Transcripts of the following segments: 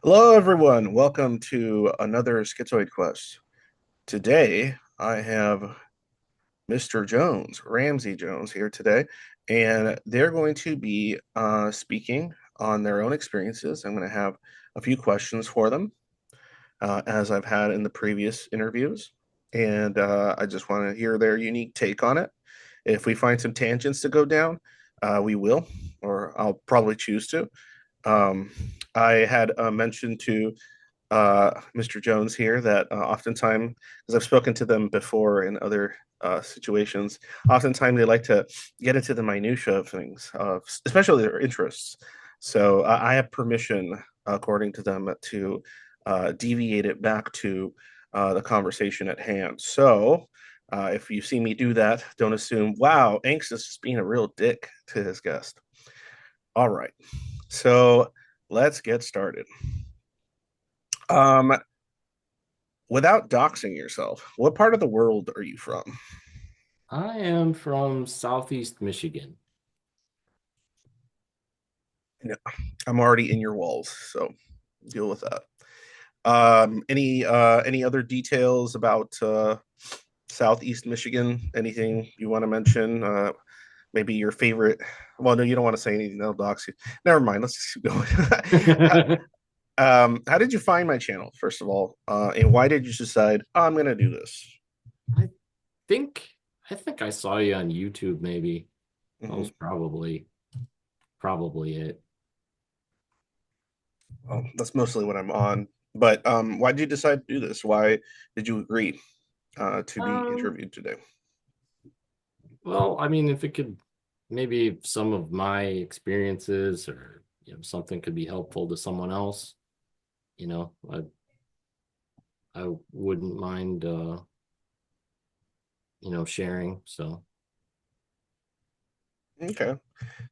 Hello, everyone. Welcome to another Schizoid Quest. Today, I have Mr. Jones, Ramsey Jones, here today, and they're going to be speaking on their own experiences. I'm going to have a few questions for them, as I've had in the previous interviews, and I just want to hear their unique take on it. If we find some tangents to go down, we will, or I'll probably choose to. Um, I had mentioned to Mr. Jones here that oftentimes, because I've spoken to them before in other situations, oftentimes they like to get into the minutia of things, especially their interests. So I have permission, according to them, to deviate it back to the conversation at hand. So if you see me do that, don't assume, wow, Angst is just being a real dick to his guest. All right. So let's get started. Um, Without doxing yourself, what part of the world are you from? I am from Southeast Michigan. Yeah, I'm already in your walls, so deal with that. Any other details about Southeast Michigan? Anything you want to mention? Maybe your favorite. Well, no, you don't want to say anything. That'll dox you. Never mind. Let's just keep going. I How did you find my channel, first of all? And why did you decide, oh, I'm going to do this? think I think I saw you on YouTube maybe. That Mhm. was probably it. Well, that's mostly what I'm on. But why did you decide to do this? Why did you agree to be Um, interviewed today? well, I mean, if it could maybe some of my experiences or something could be helpful to someone else, you know, I wouldn't mind sharing. So, Okay.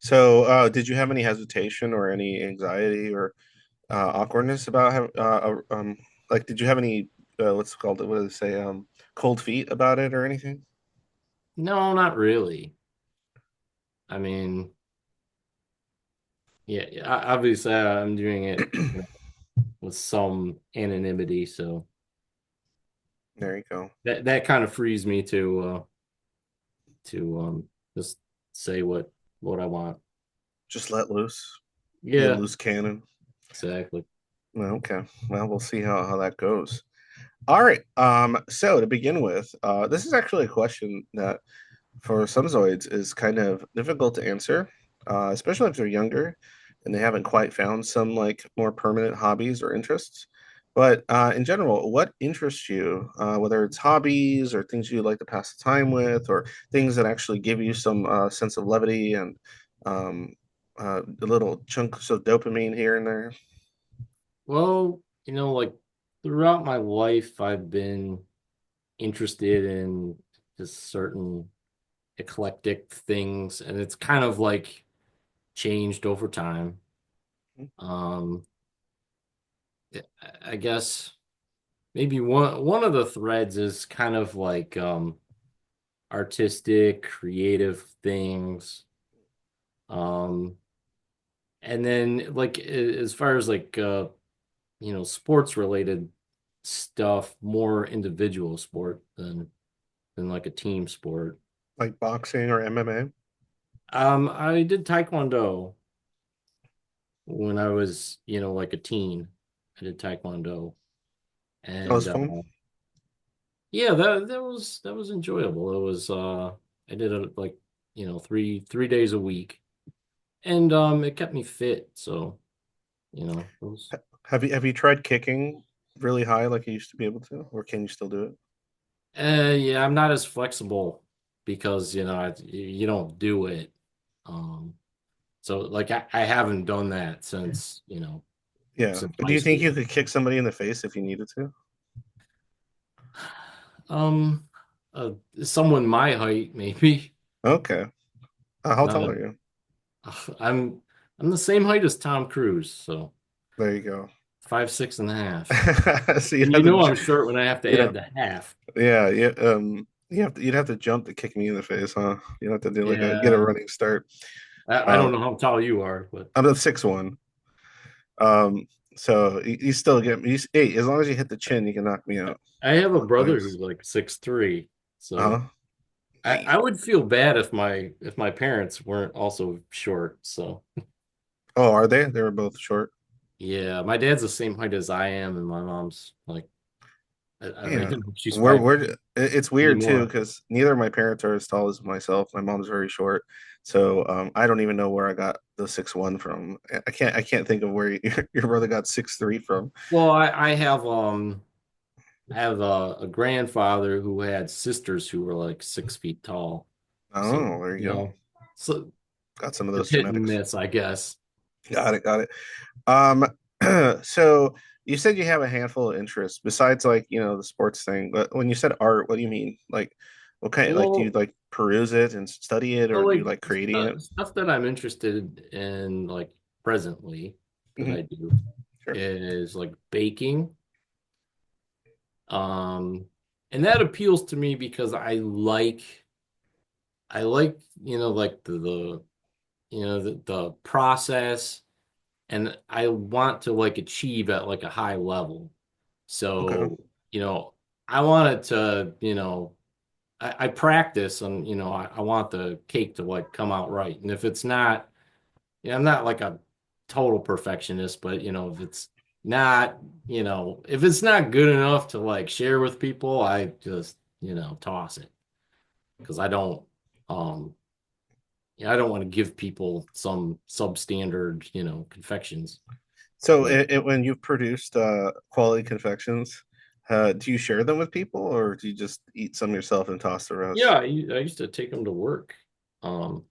So, did you have any hesitation or any anxiety or awkwardness about like, did you have any what's it called? What do they say? Cold feet about it or anything? no, not really. I mean, yeah, obviously I'm doing it with some anonymity, so There you go. that kind of frees me to just say what I want. Just let loose. Be a Yeah, loose cannon. exactly. Well, okay. Well, we'll see how that goes. All right. So to begin with, this is actually a question that for some Zoids is kind of difficult to answer, especially if they're younger and they haven't quite found some like more permanent hobbies or interests. But in general, what interests you, whether it's hobbies or things you like to pass the time with, or things that actually give you some sense of levity and um, a little chunks of dopamine here and there? Well, like throughout my life, I've been interested in just certain eclectic things, and it's kind of like changed over time. Um, I guess maybe one of the threads is kind of like artistic, creative things. Um, and then like as far as like sports related stuff, more individual sport than like a team sport. Like boxing or MMA? I did Taekwondo when I was, like a teen. I did Taekwondo. That was And fun. yeah, that was enjoyable. It was I did it like, three days a week. And it kept me fit, so it was Have you tried kicking really high like you used to be able to, or can you still do it? yeah, I'm not as flexible because you don't do it. Um, so like I haven't done that since Yeah, since but do high you think you school. could kick somebody in the face if you needed to? Um, uh, Someone my height maybe. Okay. How tall Not are you? I'm I'm the same height as Tom Cruise, so There you go. 5'6.5". So you'd And have to, I'm short when I have to yeah, add the half. yeah. You'd have to jump to kick me in the face, huh? You'd have to do like a get a Yeah, running start. I don't Um, know how tall you are, but I'm at 6'1". Um, So you still get me. Hey, as long as you hit the chin, you can knock me out. I have a brother Nice. who's like 6'3", so Uh-huh. I would feel bad if my parents weren't also short. So Oh, are they? They were both short. yeah, my dad's the same height as I am, and my mom's like I don't Yeah. even know if she's We're five we're it's weird too anymore. because neither of my parents are as tall as myself. My mom's very short. So I don't even know where I got the 6'1" from. I can't think of where your brother got 6'3" from. Well, I have a grandfather who had sisters who were like 6 feet tall. So, Oh, there you go. so Got some of it's those hit and genetics. miss, I guess. Got it, got it. Um, so you said you have a handful of interests besides like, the sports thing. But when you said art, what do you mean? Like, what kind, like, do you Well, like peruse it and study it, so or do you like like creating it? stuff that I'm interested in, like presently that Hmm. I do Sure. is like baking. Um, and that appeals to me because I like, like the process, and I want to like achieve at like a high level. Okay. So, I want it to, I practice and, I want the cake to like come out right. And if it's not, I'm not like a total perfectionist, but if it's not, if it's not good enough to like share with people, I just, toss it because um, I don't want to give people some substandard, confections. So But when you've produced quality confections, do you share them with people, or do you just eat some yourself and toss the yeah, rest? I used to take them to work. Um,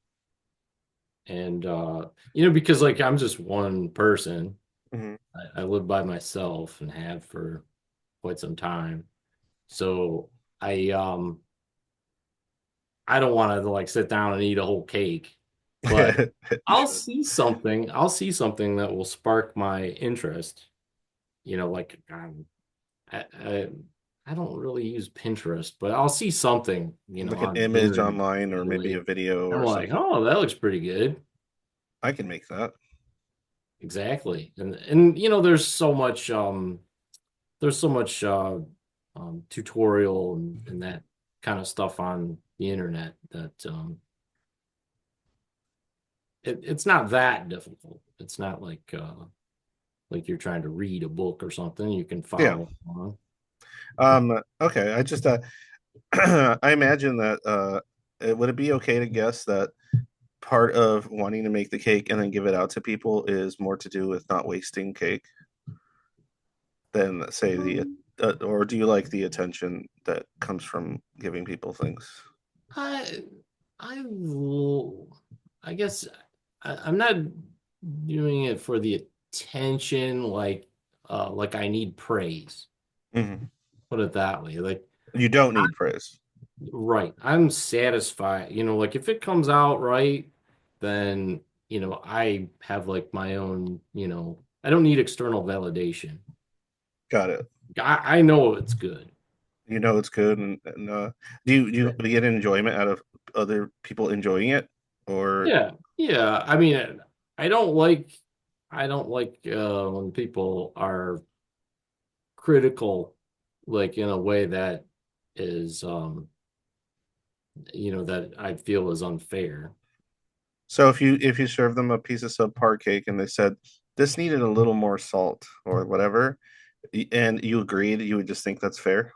and because like I'm just one person. Hmm. I live by myself and have for quite some time. So I um I don't want to like sit down and eat a whole cake, but You should. I'll see something that will spark my interest. Like I I don't really use Pinterest, but I'll see something, Like an on the image internet online or maybe a usually. video I'm or like, something. oh, that looks pretty good. I can make that. Exactly. And there's so much tutorial and that kind of stuff on the internet that it's not that difficult. It's not like you're trying to read a book or something. You can Yeah. follow along. Okay. I just I imagine that would it be okay to guess that part of wanting to make the cake and then give it out to people is more to do with not wasting cake than say the Um, or do you like the attention that comes from giving people things? I I will I guess I'm not doing it for the attention like I need praise. Hmm. Put it that way. Like You don't need praise. right. I'm satisfied. Like if it comes out right, then, I have like my own, I don't need external validation. Got it. I know it's good. You know it's good, and do you get enjoyment out of other people enjoying it, or Yeah. Yeah. I mean, I don't like I don't like when people are critical like in a way that is that I feel is unfair. so if you serve them a piece of subpar cake and they said this needed a little more salt or whatever, and you agreed, you would just think that's fair.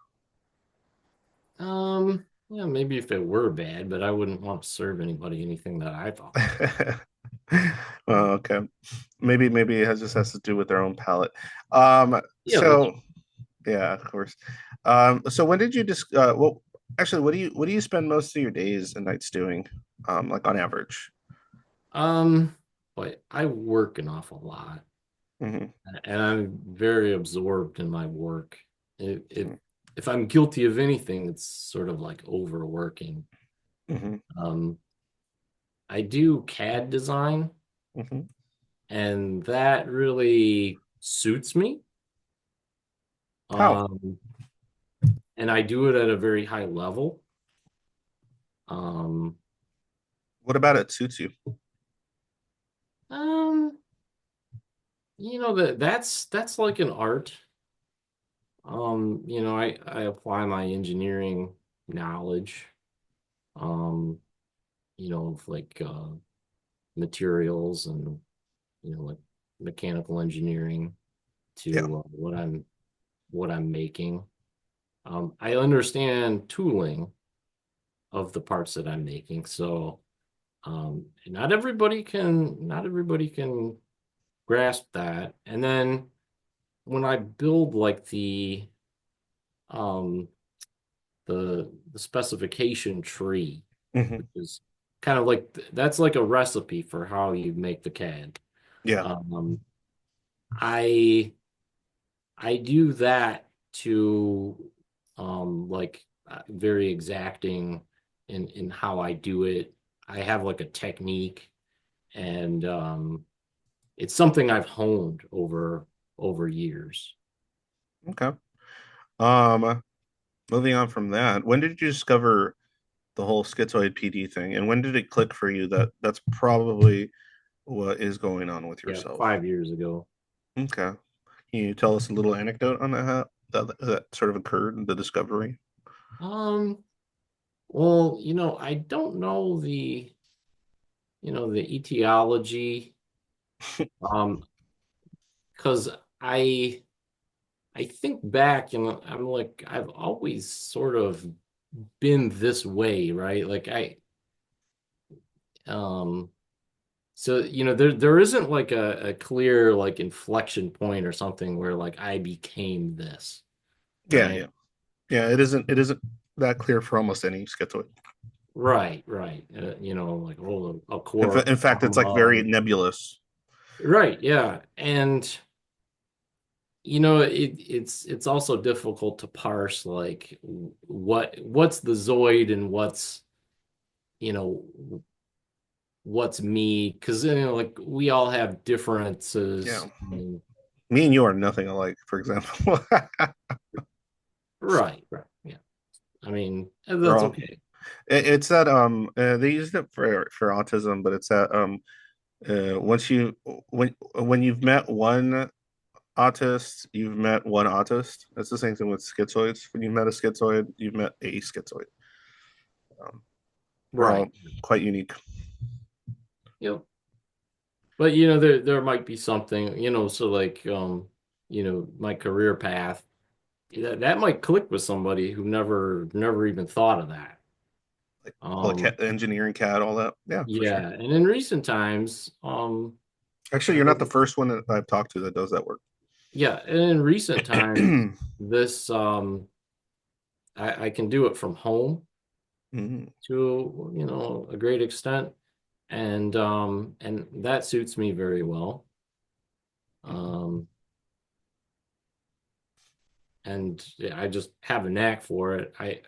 Yeah, maybe if it were bad, but I wouldn't want to serve anybody anything that I thought was bad. Well, okay. Maybe it just has to do with their own palate. Yeah, that's So yeah, of course. So when did you just well actually what do you spend most of your days and nights doing? Like on average. um but I work an awful lot Hmm. and I'm very absorbed in my work. If I'm guilty of anything, it's sort of like overworking. Hmm. Um I do CAD design Hmm. and that really suits me. How? Um and I do it at a very high level. Um What about it suits you? um that's like an art. I apply my engineering knowledge, um, of like materials and like mechanical engineering Yeah. to what I'm making. I understand tooling of the parts that I'm making, so not everybody can grasp that. And then when I build like um the specification tree, Hmm. which is kind of like that's like a recipe for how you make the CAD. Yeah. Um, I I do that to like very exacting in how I do it. I have like a technique, and it's something I've honed over years. Okay. Um, moving on from that, when did you discover the whole schizoid PD thing, and when did it click for you that that's probably what is going on with Yeah, yourself? 5 years ago. Okay. Can you tell us a little anecdote on that, how that sort of occurred, the discovery? Um, well, I don't know the etiology, um, because I I think back and I'm like I've always sort of been this way, right? Like um so there isn't like a clear like inflection point or something where like I became this, Yeah, right? yeah, yeah. It isn't that clear for almost any schizoid. Right, right. Like a In, core in fact, it's like very trauma. nebulous. Right, yeah. And it's also difficult to parse like what's the Zoid and you know what's me, because like we all have Yeah, differences. me and you are nothing alike, for example. Right, right, yeah. I mean, We're that's all. okay. It's that they used it for autism, but it's that once you when you've met one autist, you've met one autist. That's the same thing with schizoids. When you've met a schizoid, you've met a schizoid. Um, we're all Right. quite unique. Yep. But there might be something, so like my career path that might click with somebody who never even thought of that. Like all the Um engineering CAD, all that. Yeah, for sure. yeah, and in recent times, Actually, you're not the first one that I've talked to that does that work. yeah, and in recent times, this I can do it from home Mhm. to a great extent, and that suits me very well. Um, and yeah, I just have a knack for it. I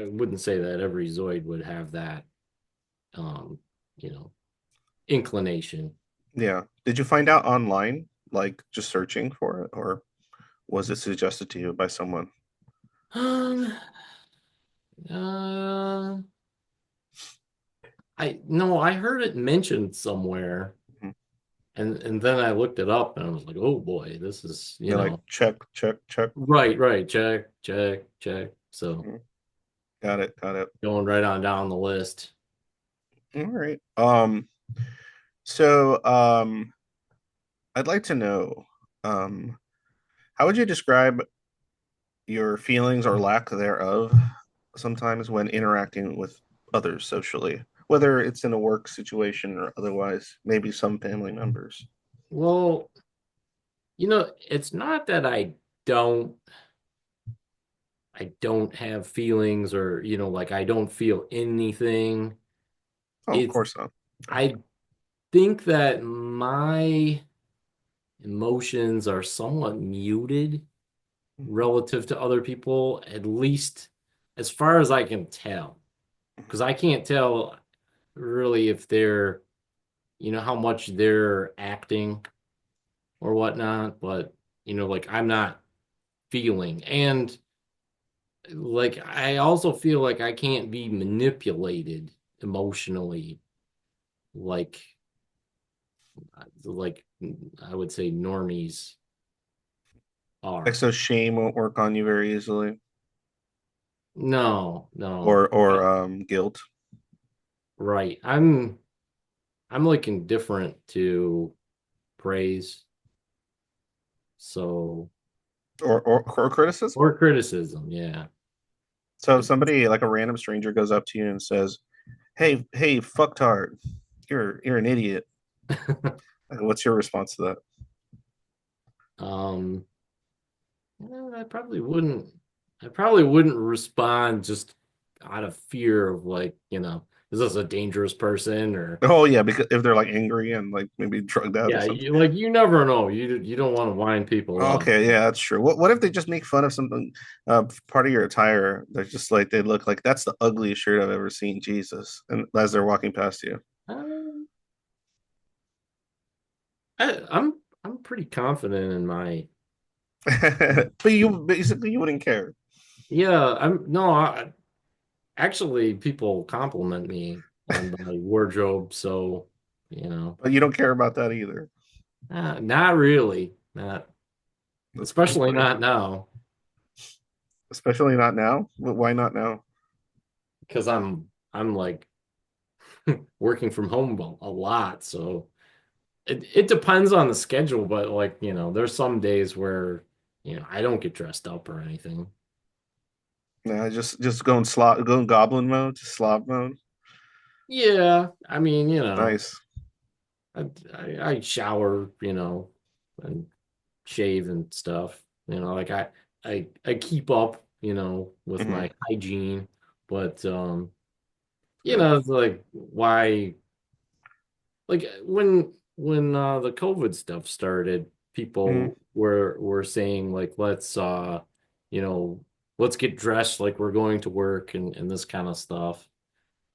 wouldn't say that every Zoid would have that um, you know, inclination. Yeah. Did you find out online, like just searching for it, or was it suggested to you by someone? Um, uh, I no, I heard it mentioned somewhere, Mhm. and then I looked it up, and I was like, oh boy, this is You're like, check, check, check. right, right, check, check, check. So Mhm. Got it, got it. going right on down the list. All right. So I'd like to know, um, how would you describe your feelings or lack thereof sometimes when interacting with others socially, whether it's in a work situation or otherwise, maybe some family members? Well, it's not that don't I don't have feelings or like I don't feel anything. Oh, of It's course not. I think that my emotions are somewhat muted relative to other people, at least as far as I can tell. Because I can't tell really if they're, how much they're acting or whatnot, but, like I'm not feeling. And like I also feel like I can't be manipulated emotionally like like I would say normies Like, are. so shame won't work on you very easily, No, no. or guilt, Right. I'm like indifferent to praise. So or criticism. or criticism, yeah. So if It, somebody like a random stranger goes up to you and says, "Hey, fucktard, you're an idiot." Like, what's your response to that? um I probably wouldn't respond just out of fear of like, is this a dangerous person or Oh yeah, because if they're like angry and like maybe drugged out or yeah, something. you never know. You don't want to wind people up. Okay, yeah, that's true. What if they just make fun of something, part of your attire? They're just like they look like that's the ugliest shirt I've ever seen, Jesus, and as they're walking past you. Um, I'm pretty confident in my But you basically you wouldn't care. yeah, I'm no, actually people compliment me on my wardrobe, so you know, But you don't care about that either. not really. Not That's especially funny. not now Especially not now. Why not now? because I'm like working from home a lot, so it depends on the schedule, but like, there's some days where, I don't get dressed up or anything. Nah, just going goblin mode, just slob mode. Yeah, I mean, Nice. I shower, and shave and stuff. Like I keep up, with Hmm. my hygiene, but Yeah. it's like why like when the COVID stuff started, Hmm. people were saying like you know, let's get dressed like we're going to work and this kind of stuff,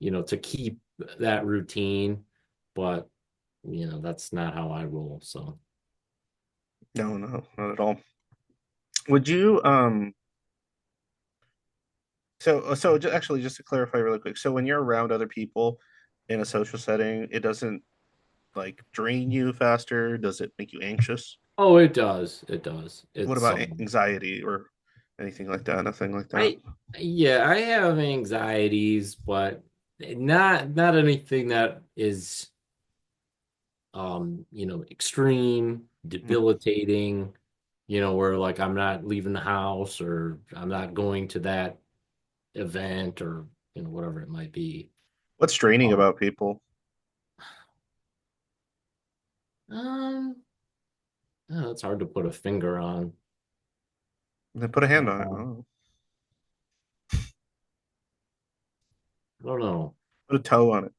to keep that routine. But that's not how I roll. So No, no, not at all. Would you actually just to clarify really quick, so when you're around other people in a social setting, it doesn't like drain you faster? Does it make you anxious? oh, it does. It does. What It's about anxiety or anything like that? Nothing like that. I yeah, I have anxieties, but not anything that is extreme, Mhm. debilitating, where like I'm not leaving the house or I'm not going to that event or whatever it might be. What's draining Um, about people? um it's hard to put a finger on. Then put a hand on it. I Oh, don't know. put a toe on it.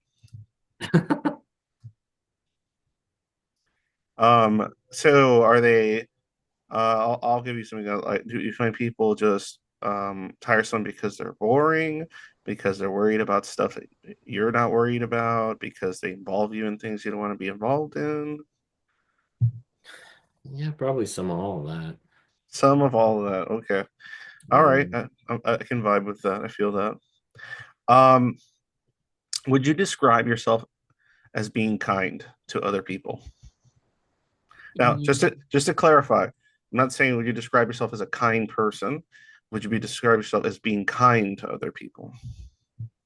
So are they? I'll give you something else. Like, do you find people just tiresome because they're boring, because they're worried about stuff that you're not worried about, because they involve you in things you don't want to be involved in? Yeah, probably some of all of that. Some of all of that. Okay. All right. Yeah. I can vibe with that. I feel that. Um, would you describe yourself as being kind to other people? Now, just to clarify, I'm not saying would you describe yourself as a kind person. Would you be describe yourself as being kind to other people?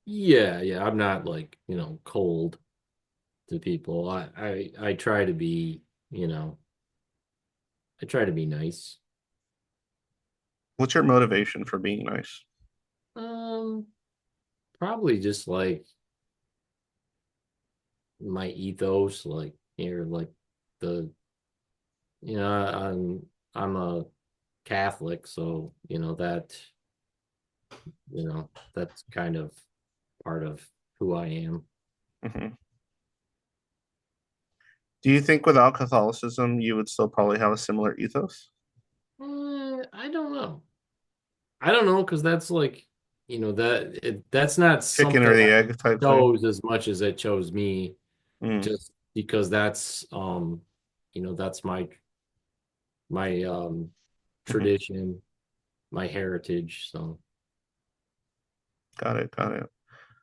Yeah, yeah. I'm not like, cold to people. I try to be, you know, I try to be nice. What's your motivation for being nice? Um, Probably just like my ethos, like here, like the, I'm a Catholic, so that's kind of part of who I am. Hmm. Do you think without Catholicism you would still probably have a similar ethos? I don't know. I don't know because that's like, that's not Chicken something or the I egg type thing? chose as much as it chose me, Mm, just because that's my hmm. tradition, my heritage. So Got it, got it.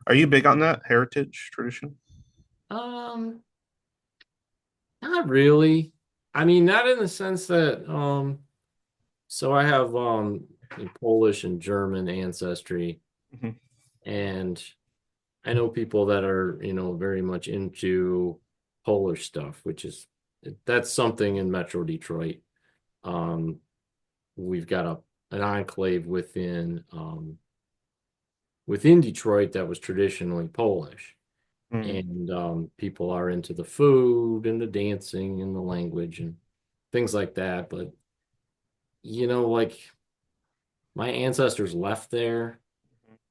Are you big on that heritage tradition? um Not really. I mean, not in the sense that so I have Polish and German ancestry, Hmm. and I know people that are, very much into Polish stuff, which is that's something in Metro Detroit. Um, we've got an enclave within Detroit that was traditionally Polish. Mm. And people are into the food and the dancing and the language and things like that. But like my ancestors left there,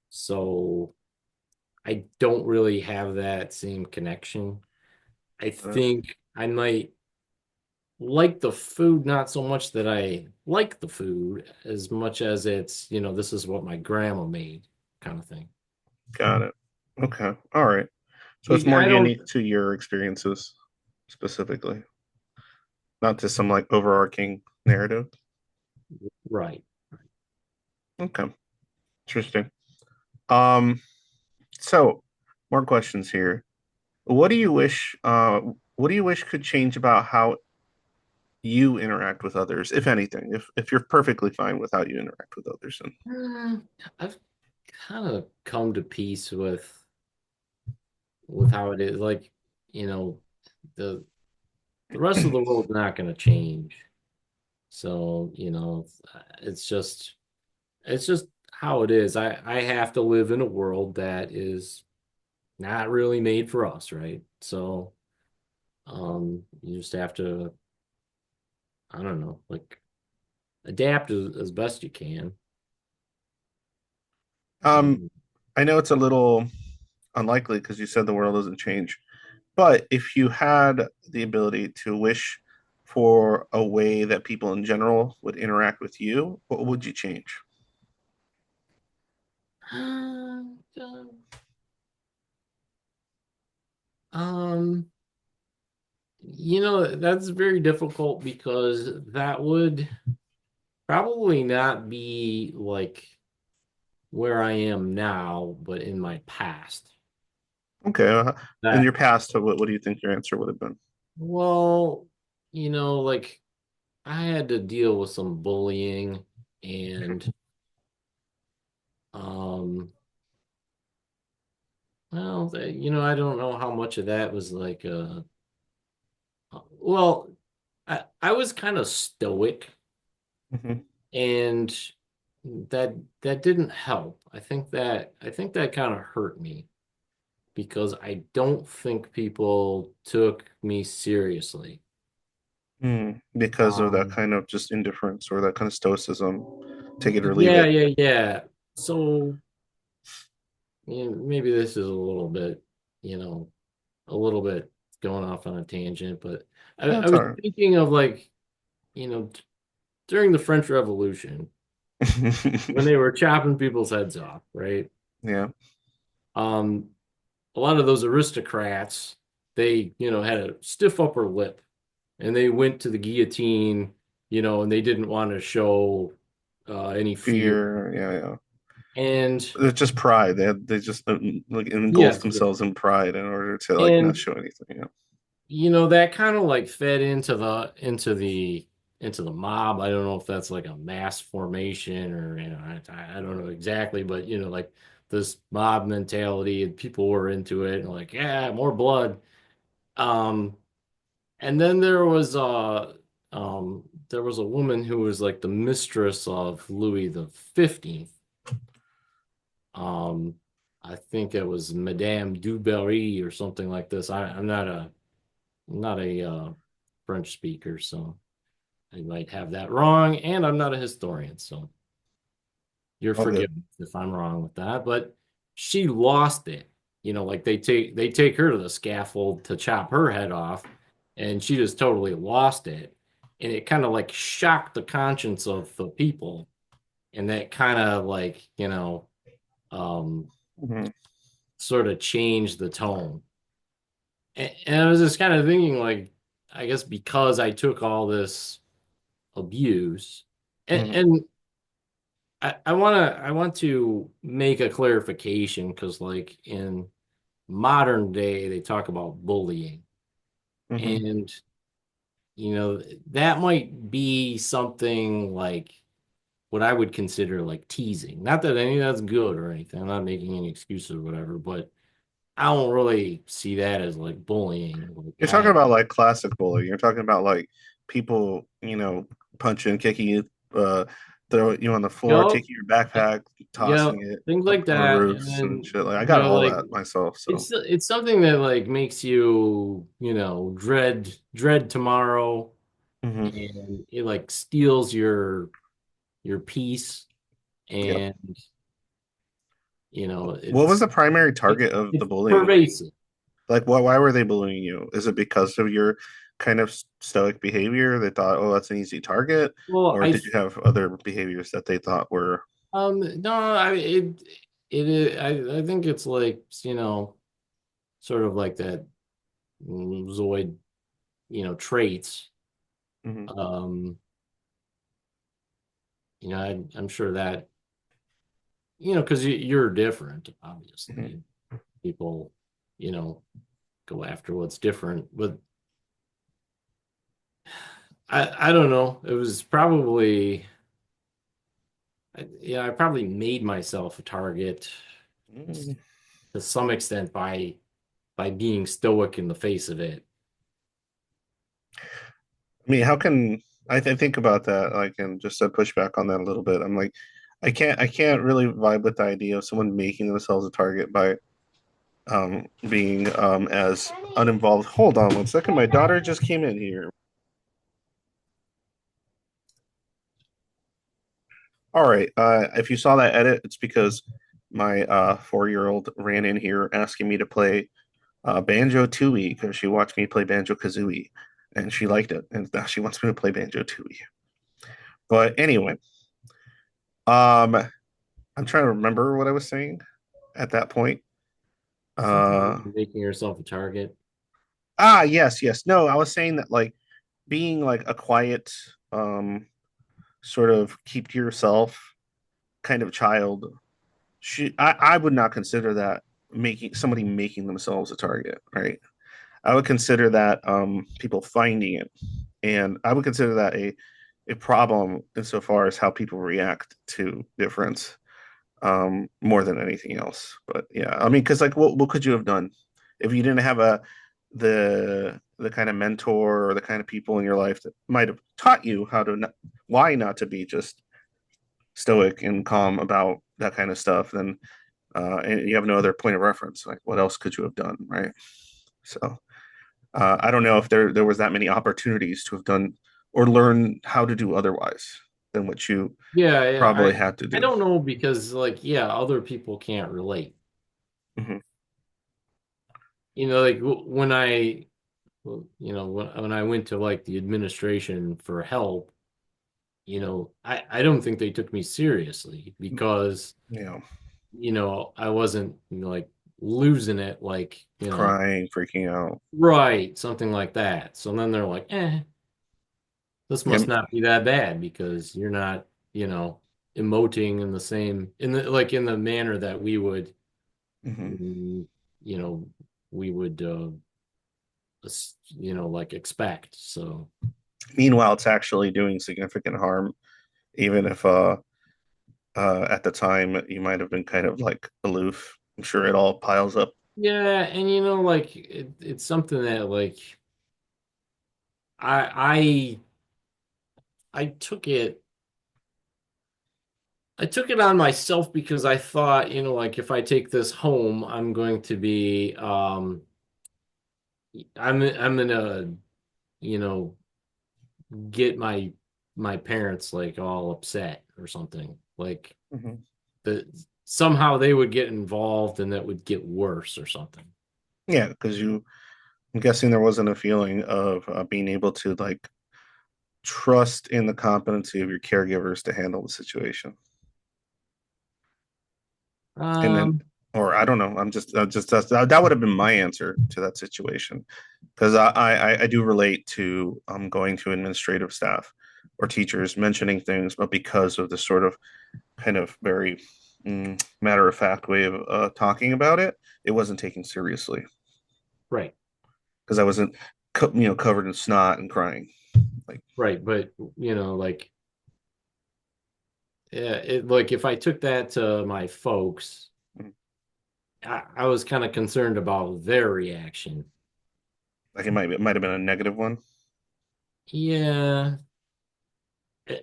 so I don't really have that same connection. I Uh, think I might like the food, not so much that I like the food as much as it's, this is what my grandma made kind of thing. got it. Okay. All right. So it's more I don't, unique to your experiences specifically, not to some like overarching narrative. right. Okay. Interesting. Um, so more questions here. What do you wish what do you wish could change about how you interact with others, if anything? If you're perfectly fine with how you interact with others, then Uh, I've kind of come to peace with how it is. Like, you know, the the rest of the world's not going to change. So, it's just how it is. I have to live in a world that is not really made for us, right? So, you just have to, I don't know, like adapt as best you can. um And I know it's a little unlikely because you said the world doesn't change. But if you had the ability to wish for a way that people in general would interact with you, what would you change? um, that's very difficult because that would probably not be like where I am now, but in my past. Okay. In That, your past, what do you think your answer would have been? well, like I had to deal with some bullying and um well, I don't know how much of that was like well, I was kind of stoic Hmm. and that that didn't help. I think that kind of hurt me because I don't think people took me seriously. Because of that Um, kind of just indifference or that kind of stoicism, take it or leave yeah, it. yeah, yeah. So, maybe this is you know, a little bit going off on a tangent, but I That's was all thinking of like, during the French Revolution when right. they were chopping people's heads off, right? Yeah, Um, a lot of those aristocrats, they, had a stiff upper lip and they went to the guillotine, and they didn't want to show any fear. fear. Yeah, yeah. And It's just pride. They just like engulf yes, themselves in pride in order to like not and show anything. Yeah. that kind of like fed into the mob. I don't know if that's like a mass formation or I don't know exactly, but like this mob mentality and people were into it and like, yeah, more blood. Um, and then there was a woman who was like the mistress of Louis the 15th. Um, I think it was Madame du Barry or something like this. I'm not a French speaker, so I might have that wrong, and I'm not a historian, so you're All good. forgiven if I'm wrong with that. But she lost it. Like they take her to the scaffold to chop her head off, and she just totally lost it. And it kind of like shocked the conscience of the people, and that kind of like, um, Mhm. sort of changed the tone. And I was just kind of thinking, like, I guess because I took all this abuse, and, Mhm. and I want to make a clarification because, like, in modern day, they talk about bullying, Mhm. and that might be something like what I would consider like teasing. Not that any of that's good or anything. I'm not making any excuses or whatever, but I don't really see that as like bullying. Like You're talking about like classic bullying. You're talking about like people, punching, kicking you, throw you on the floor, Yup, taking your backpack, yeah, tossing it things up like on that. And roofs and then, shit. Like I got all like that myself. So it's something that like makes you, dread tomorrow, hmm and it like steals your peace, yep. and What was the primary it, target of the it's bullying? pervasive. Like, why were they bullying you? Is it because of your kind of stoic behavior? They thought, oh, that's an easy target, Well, or did you have other behaviors that they thought were? no, it is, I think it's like, sort of like that Zoid, traits. Mhm, Um, I'm sure that, because you're different, mhm. obviously. People, you know, go after what's different. But I don't know. It was probably, I probably made myself a target Mm. to some extent by being stoic in the face of it. I mean, how can think about that? Like, and just to push back on that a little bit, I'm like, I can't really vibe with the idea of someone making themselves a target by being as uninvolved. Hold on one second, my daughter just came in here. All right, if you saw that edit, it's because my 4-year-old ran in here asking me to play Banjo Tooie because she watched me play Banjo Kazooie and she liked it, and now she wants me to play Banjo Tooie. But anyway, um, I'm trying to remember what I was saying at that point. Something Uh, like making yourself a target. yes, yes. No, I was saying that like being like a quiet, sort of keep to yourself kind of child. I would not consider that making themselves a target, right? I would consider that people finding it, and I would consider that a problem insofar as how people react to difference, more than anything else. But yeah, I mean, because like, what could you have done if you didn't have the kind of mentor or the kind of people in your life that might have taught you how to why not to be just stoic and calm about that kind of stuff? Then and you have no other point of reference. Like, what else could you have done, right? So I don't know if there was that many opportunities to have done or learn how to do otherwise than what you Yeah, yeah. probably I had to I do. don't know because like yeah, other people can't relate. Hmm Like when when I went to like the administration for help, I don't think they took me seriously because, Yeah, I wasn't like losing it like, crying, freaking out. right, something like that. So then they're like, this Yeah, must not be that bad because you're not, emoting in the same in the like in the manner that hmm mm, you know, we would like expect. So Meanwhile, it's actually doing significant harm, even if at the time you might have been kind of like aloof. I'm sure it all piles up. yeah, and like it's something that like I I took it I took it on myself because I thought, like if I take this home, I'm going to be I'm gonna, you know, get my parents like all upset or something. Like Hmm the somehow they would get involved and that would get worse or something. Yeah, because I'm guessing there wasn't a feeling of being able to like trust in the competency of your caregivers to handle the situation. And then, Um, or I don't know, that would have been my answer to that situation because I do relate to going to administrative staff or teachers mentioning things, but because of the sort of kind of very matter of fact way of talking about it, it wasn't taken seriously right. because I wasn't covered in snot and crying. right, but like yeah, like if I took that to my folks, Mhm. I was kind of concerned about their reaction. Like it might have been a negative one. Yeah,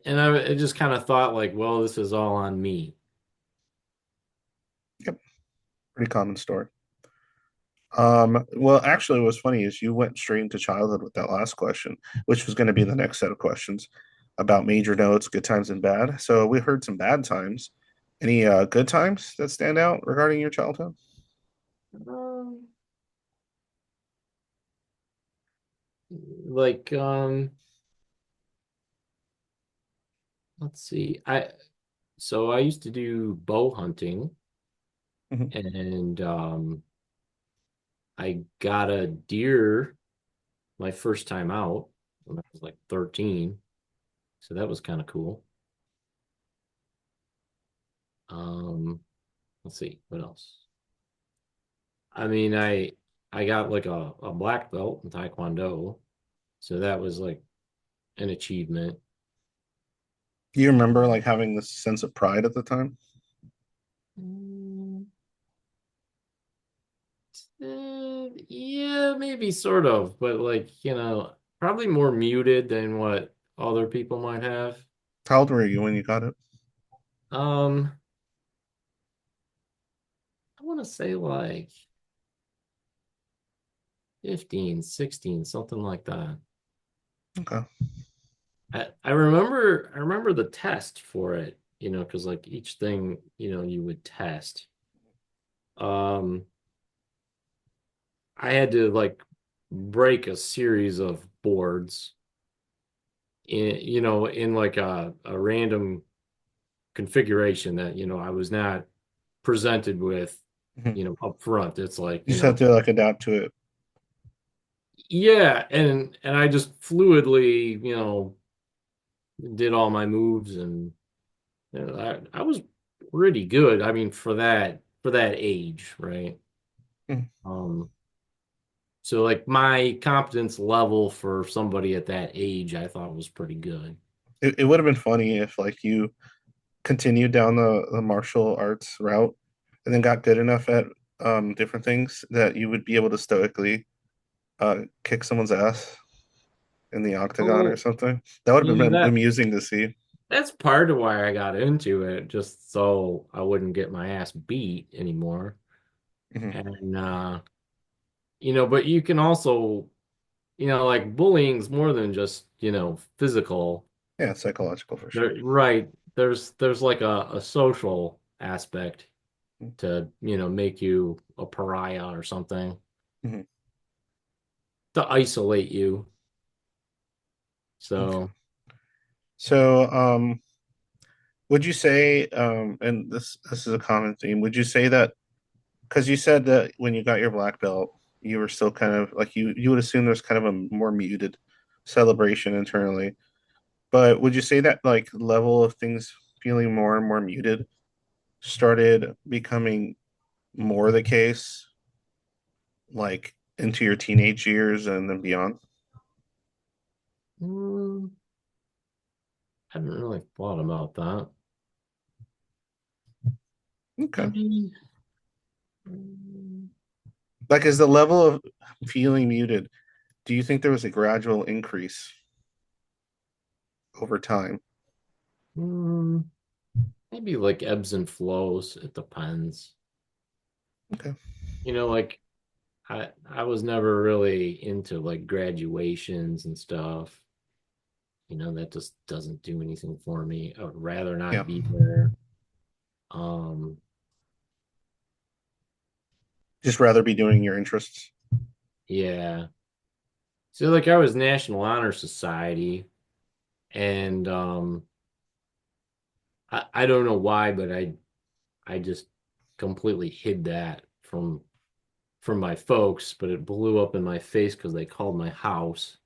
and I just kind of thought like, well, this is all on me. Yep, pretty common story. Well, actually, what's funny is you went straight into childhood with that last question, which was going to be the next set of questions about major notes, good times and bad. So we heard some bad times. Any good times that stand out regarding your childhood? Um, like let's see. I used to do bow hunting Mhm. and I got a deer my first time out when I was like 13. So that was kind of cool. Um, let's see, what else? I mean, I got like a black belt in Taekwondo, so that was like an achievement. Do you remember like having this sense of pride at the time? Mm, yeah, maybe sort of, but like, probably more muted than what other people might have. How old were you when you got it? Um, I want to say like 15, 16, something like that. Okay. I remember the test for it, because like each thing, you would test. Um, I had to like break a series of boards in like a random configuration that, I was not presented with, Mhm. up front. It's like, You just had to like adapt to it. yeah, and I just fluidly, did all my moves and I was pretty good. I mean, for that age, right? Mhm. Um, so like my competence level for somebody at that age, I thought was pretty good. It would have been funny if like you continued down the martial arts route and then got good enough at different things that you would be able to stoically kick someone's ass in the octagon or Oh, something. That would have been that amusing to see. that's part of why I got into it, just so I wouldn't get my ass beat anymore. Mhm. And but you can also, like bullying's more than just, physical. Yeah, psychological for sure. Right. There's like a social aspect to, make you a pariah or something, Mhm. to isolate you. Okay. So, So, would you say, and this is a common theme, would you say that because you said that when you got your black belt, you were still kind of like you would assume there's kind of a more muted celebration internally, but would you say that like level of things feeling more and more muted started becoming more the case like into your teenage years and then beyond? mm, I haven't really thought about that. I Okay. mean, mm, Like, is the level of feeling muted? Do you think there was a gradual increase over time? mm, maybe like ebbs and flows. It depends. Okay. Like I was never really into like graduations and stuff. That just doesn't do anything for me. I would rather Yeah. not be there. Um, Just rather be doing your interests. yeah. So like I was National Honor Society and I don't know why, but I just completely hid that from my folks, but it blew up in my face because they called my house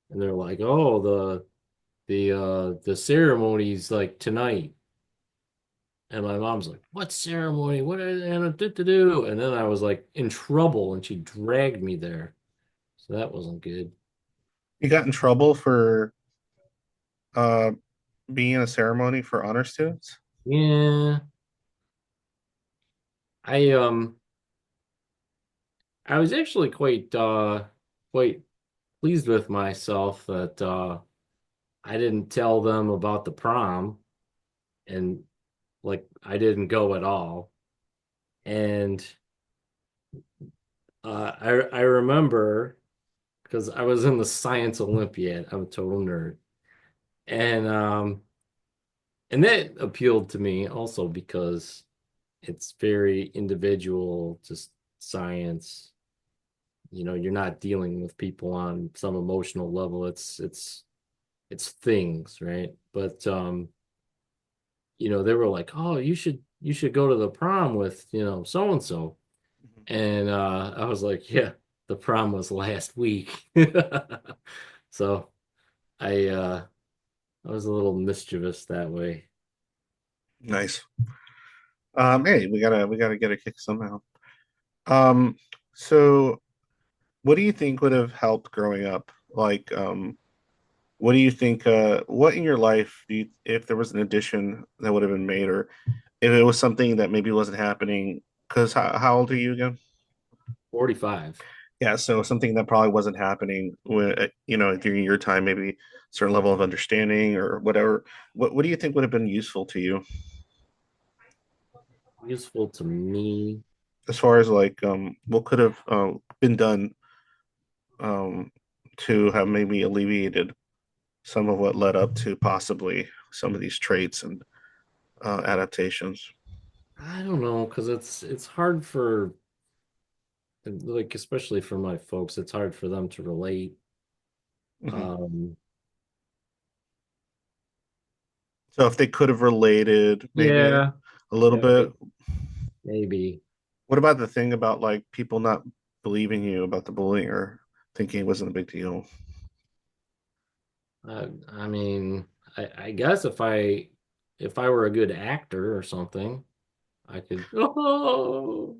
and they're like, "Oh, the ceremony's like tonight." And my mom's like, "What ceremony? What are they gonna do?" And then I was like in trouble and she dragged me there. So that wasn't good. You got in trouble for. Uh, being in a ceremony for honor students? Yeah, I um I was actually quite pleased with myself that I didn't tell them about the prom and like I didn't go at all. And I remember because I was in the science Olympiad. I'm a total nerd. And and that appealed to me also because it's very individual, just science. You know, you're not dealing with people on some emotional level. It's things, right? But they were like, "Oh, you should go to the prom with, so and so." And I was like, "Yeah, the prom was last week." So I uh I was a little mischievous that way. Nice. Hey, we gotta get a kick somehow. Um, so what do you think would have helped growing up? Like, what do you think? What in your life do you, if there was an addition that would have been made, or if it was something that maybe wasn't happening? Because how old are you again? 45. Yeah, so something that probably wasn't happening when during your time, maybe a certain level of understanding or whatever. What do you think would have been useful to you Useful to me. as far as like what could have been done um to have maybe alleviated some of what led up to possibly some of these traits and adaptations? I don't know, because it's hard for like especially for my folks, it's hard for them to relate. Hmm. Um So if they could have related maybe yeah, a little yeah, bit, maybe. what about the thing about like people not believing you about the bullying or thinking it wasn't a big deal? I mean, I guess if I were a good actor or something, I could oh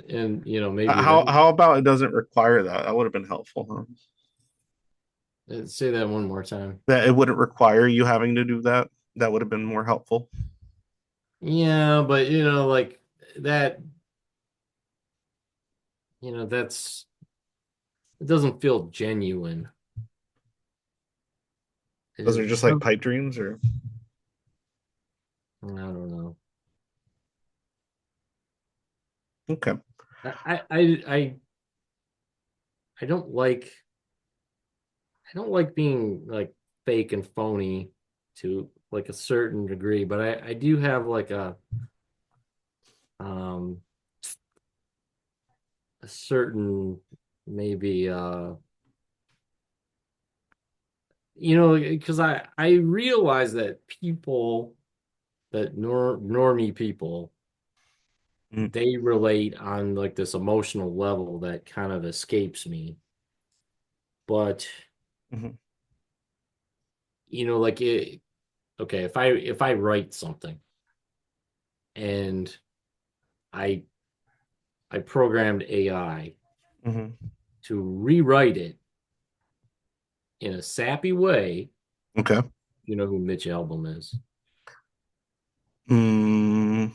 and maybe then How about it doesn't require that? That would have been helpful, huh? say that one more time. That it wouldn't require you having to do that. That would have been more helpful. Yeah, but like that, that's it doesn't feel genuine. Those are It, just like pipe dreams, or I don't know. okay. I I I I I don't like I don't like being like fake and phony to like a certain degree, but I do have like um a certain maybe because I realize that people that normie people Mm-hmm. they relate on like this emotional level that kind of escapes me. But Mm-hmm. like okay, if I write something and I I programmed AI Mm-hmm. to rewrite it in a sappy way. Okay. You know who Mitch Albom is. Mm-hmm.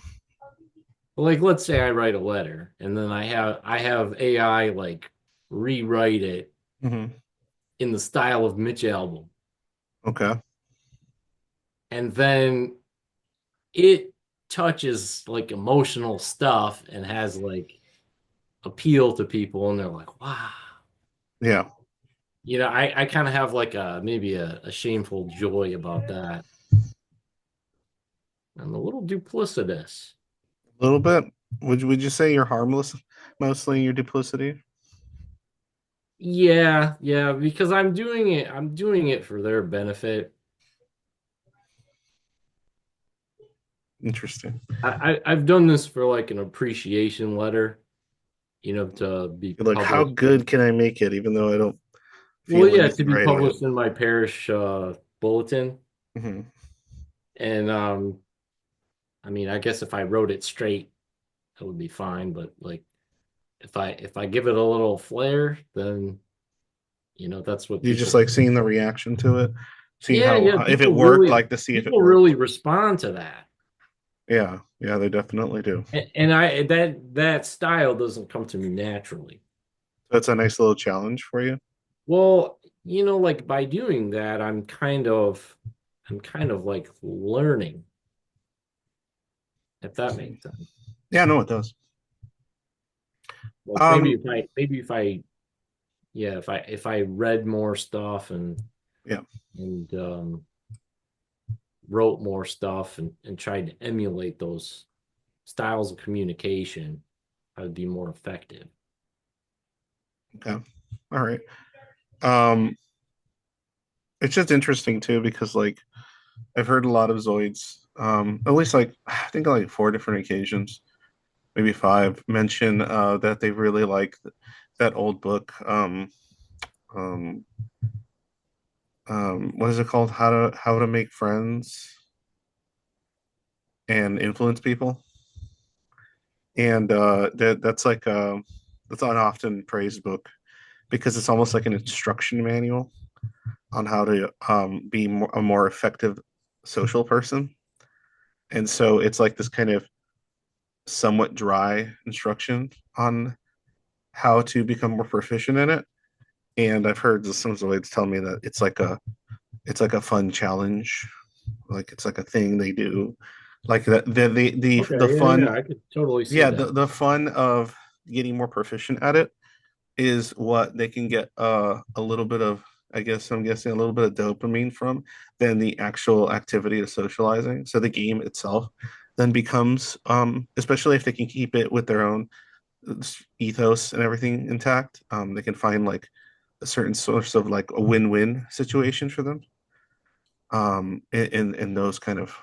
Like, let's say I write a letter and then I have AI like rewrite it in the style of Mitch Albom. Okay. And then it touches like emotional stuff and has like appeal to people and they're like, wow. Yeah. I kind of have like maybe a shameful joy about that. I'm a little duplicitous. A little bit. Would you say you're harmless mostly in your duplicity? Yeah, yeah, because I'm doing it for their benefit. Interesting. I've done this for like an appreciation letter, to be You're like, how published. good can I make it, even though I don't Well, feel yeah, to anything be writing it? published in my parish bulletin. Hmm. And I mean, I guess if I wrote it straight, it would be fine, but like if I give it a little flair, then that's what You just people like seeing the reaction to it. seeing Yeah, how yeah, if it worked, like to see if it people worked. really respond to that. Yeah, yeah, they definitely do. And I that style doesn't come to me naturally. That's a nice little challenge for you. Well, like by doing that, I'm kind of like learning, if that makes sense. Yeah, no, it does. Like Um, if I read more stuff yeah, and wrote more stuff and tried to emulate those styles of communication, I would be more effective. okay, all right. Um, it's just interesting too because like I've heard a lot of Zoids, at least like I think like four different occasions, maybe five, mention that they really like that old book. Um, what is it called? How to make friends and influence people. And that's like that's an often praised book because it's almost like an instruction manual on how to be a more effective social person. And so it's like this kind of somewhat dry instruction on how to become more proficient in it. And I've heard some Zoids tell me that it's like a fun challenge, like it's like a thing they do, like the Okay, yeah, yeah, fun, I could totally see yeah, that. the fun of getting more proficient at it is what they can get a little bit of, I guess I'm guessing a little bit of dopamine from than the actual activity of socializing. So the game itself then becomes especially if they can keep it with their own ethos and everything intact, they can find like a certain source of like a win-win situation for them, in those kind of,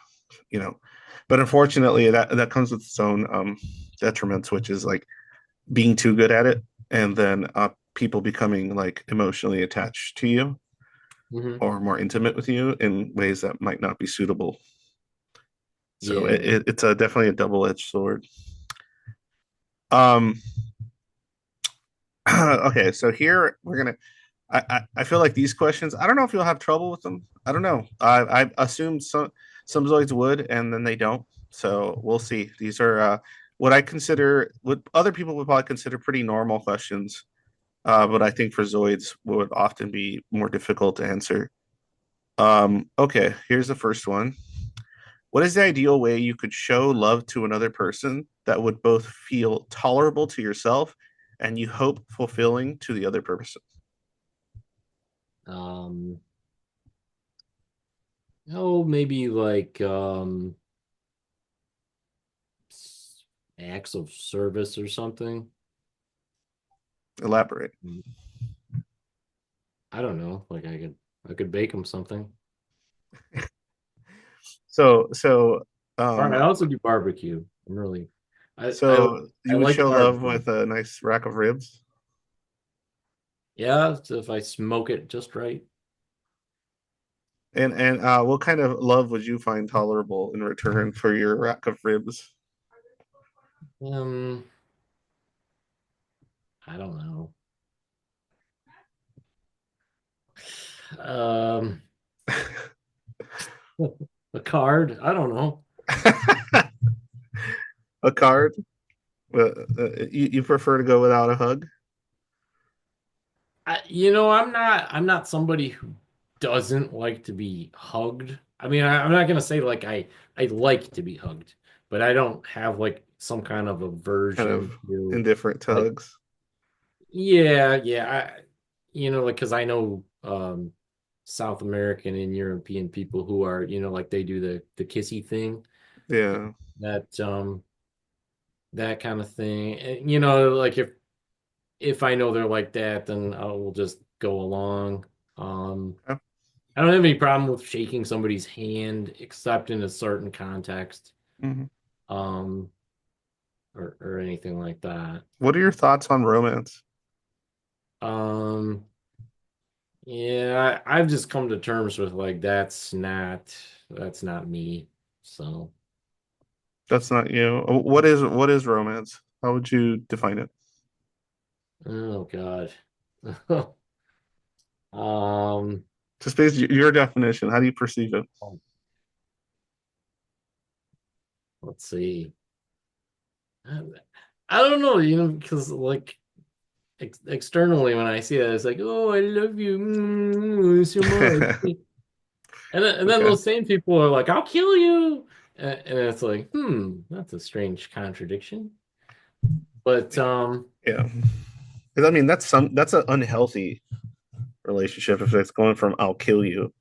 you know, but unfortunately that comes with its own detriments, which is like being too good at it, and then people becoming like emotionally attached to you Hmm. or more intimate with you in ways that might not be suitable. So Yeah. it's a definitely a double-edged sword. Um, okay, so here we're gonna. I feel like these questions. I don't know if you'll have trouble with them. I don't know. I assume some Zoids would, and then they don't. So we'll see. These are what I consider, what other people would probably consider pretty normal questions. But I think for Zoids would often be more difficult to answer. Okay, here's the first one. What is the ideal way you could show love to another person that would both feel tolerable to yourself and you hope fulfilling to the other person? Um, maybe like acts of service or something. Elaborate. I don't know. Like I could bake them something. So, All right, um, I also do barbecue. I'm really, I so I you would like show love barbecue. with a nice rack of ribs, Yeah, so if I smoke it just right. and what kind of love would you find tolerable in return for your rack of ribs? Um, I don't know. Um, a card. I don't know. A card? You prefer to go without a hug? I'm not somebody who doesn't like to be hugged. I mean, I'm not gonna say like I like to be hugged, but I don't have like some kind of Kind aversion of to indifferent to like, hugs? yeah, yeah, like because I know South American and European people who are, like they do the kissy thing, Yeah. that kind of thing. And, like if I know they're like that, then I will just go along. Um, Yeah. I don't have any problem with shaking somebody's hand, except in a certain context, Mhm. um, or anything like that. What are your thoughts on romance? Um, yeah, I've just come to terms with like that's not me. So, That's not you. What is romance? How would you define it? oh God. Um, Just based your definition, how do you perceive it? Oh, let's see. I don't know, because like externally when I see that, it's like, oh, I love you so much. And then Okay. those same people are like, I'll kill you. And it's like, that's a strange contradiction. But Yeah. 'Cause I mean, that's an unhealthy relationship if it's going from "I'll kill you."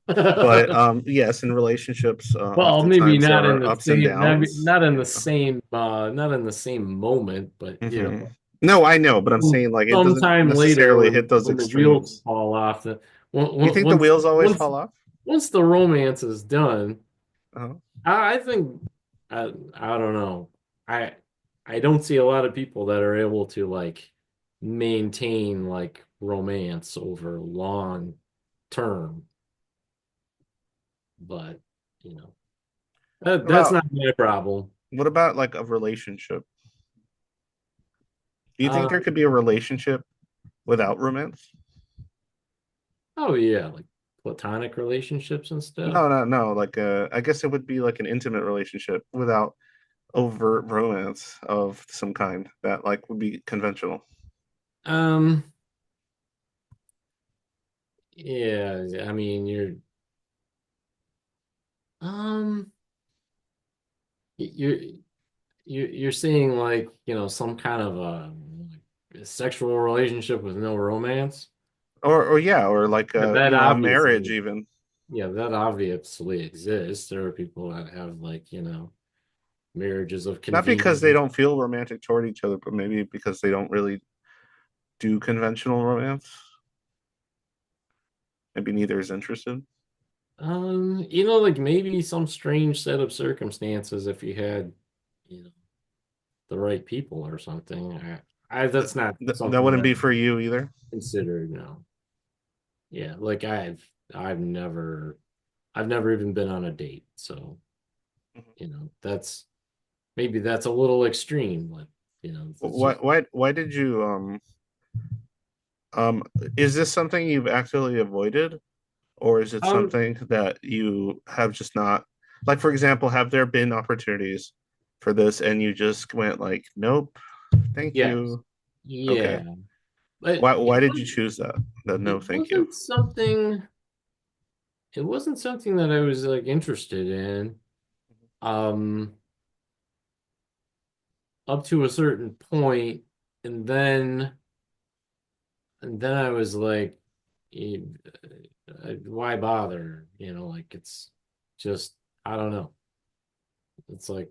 But yes, in relationships, well, maybe oftentimes there not in are the ups and same, downs. not in the Yeah. same, not in the same moment, but No, I know, but I'm saying like it doesn't sometime later necessarily hit those when the wheels extremes. fall off, You think the once wheels always once fall off? once the romance is done, Uh-huh. I think I don't know. I I don't see a lot of people that are able to like maintain like romance over long term, but you know that's About not my problem. what about like a relationship? Do you think Um, there could be a relationship without romance? oh yeah, like platonic relationships and stuff. No, no, no. Like, I guess it would be like an intimate relationship without overt romance of some kind that like would be conventional. Um, yeah, I mean um you're you're seeing like, some kind of a sexual relationship with no romance. Or yeah, or like Yeah, that a marriage obviously, even. yeah, that obviously exists. There are people that have like, marriages of Not because they convenience. don't feel romantic toward each other, but maybe because they don't really do conventional romance. Maybe neither is interested. Like maybe some strange set of circumstances if you had, you know, the right people or something. I Th- that's not that something wouldn't that be I for you either. considered, no. Yeah, like I've never even been on a date. So, that's maybe that's a little extreme, but it's just Why did you um is this something you've actively avoided, or is it um something that you have just not, like, for example, have there been opportunities for this and you just went like, nope, thank yes. you? Okay. Yeah. But Why did you choose that? The no it thank you. wasn't something it wasn't something that I was like interested in. Um up to a certain point, and then I was like, eh, why bother? Like it's just I don't know. It's like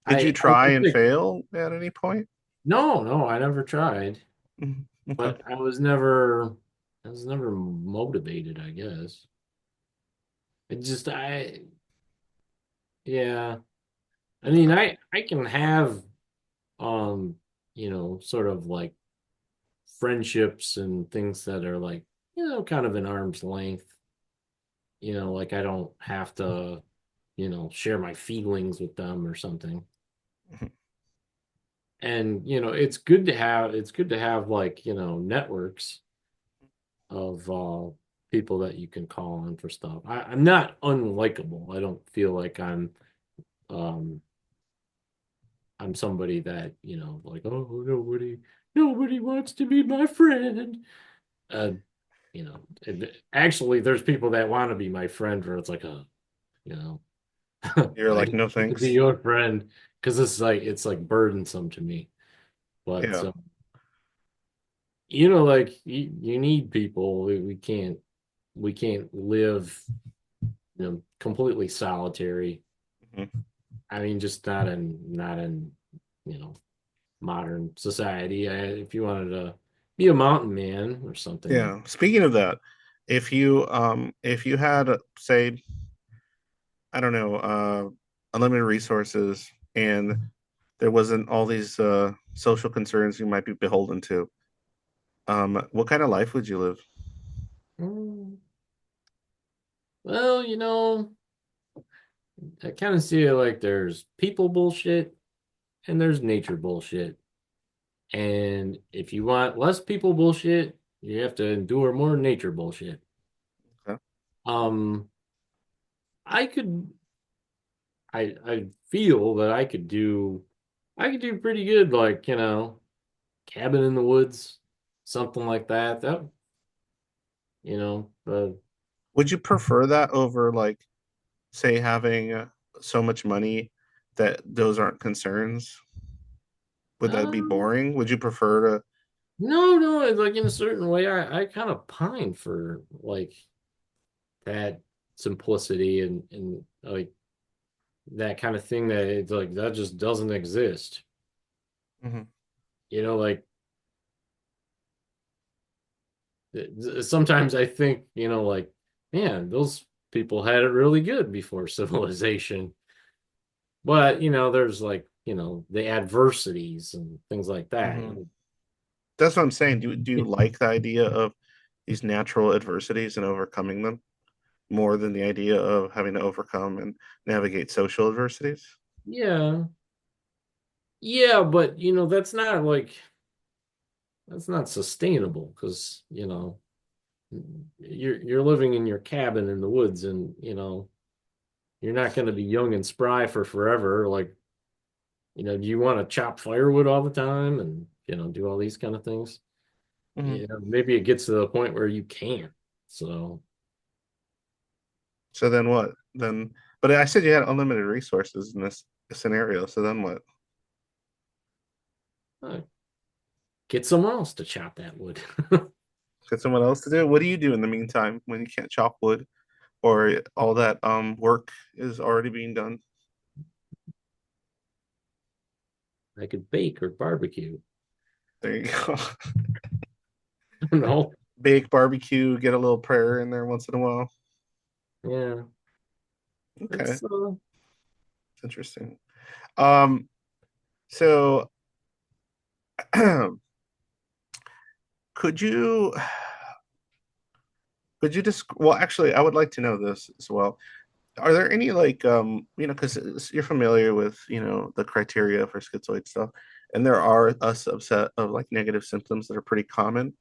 Did you I try and think fail at any point? no, I never tried, Okay. but I was never motivated, I guess. It just yeah. I mean, I can have sort of like friendships and things that are like, kind of an arm's length. Like I don't have to, share my feelings with them or something. And it's good to have like, networks of people that you can call on for stuff. I'm not unlikable. I don't feel like um I'm somebody that, like, oh, nobody wants to be my friend. Uh, Actually, there's people that want to be my friend where it's like, you know, You're I like, don't no want to be thanks. your friend because it's like burdensome to me. But Yeah. like you need people. We can't live, completely solitary. Mhm. I mean, just not in you know modern society. If you wanted to be a mountain man or something. Yeah. Speaking of that, if you had, say, I don't know, unlimited resources and there wasn't all these social concerns you might be beholden to, what kind of life would you live? mm, well, I kind of see it like there's people bullshit and there's nature bullshit. And if you want less people bullshit, you have to endure more nature bullshit. Um, I could, I feel that I could do pretty good, like, cabin in the woods, something like that. But Would you prefer that over like say having so much money that those aren't concerns? Would that be um, boring? Would you prefer to? no, it's like in a certain way, I kind of pine for like that simplicity and like that kind of thing that it's like that just doesn't exist. Mhm. Like sometimes I think, like, man, those people had it really good before civilization. But, there's like, the adversities and things like that. Mhm. That's what I'm saying. Do you like the idea of these natural adversities and overcoming them more than the idea of having to overcome and navigate social adversities? Yeah. Yeah, but that's not sustainable because, you're living in your cabin in the woods and, you're not going to be young and spry for forever. Like, do you want to chop firewood all the time and, do all these kind of things? Mhm. Maybe it gets to the point where you can't. So, So then what? Then, but I said you had unlimited resources in this scenario. So then what? uh, get someone else to chop that wood. Get someone else to do it? What do you do in the meantime when you can't chop wood or all that work is already being done? I could bake or barbecue. There you go. I don't know. Bake, barbecue, get a little prayer in there once in a while. Yeah, Okay, it's it's interesting. Um, so could you just well actually I would like to know this as well. Are there any like because you're familiar with the criteria for schizoid stuff, and there are a subset of like negative symptoms that are pretty common.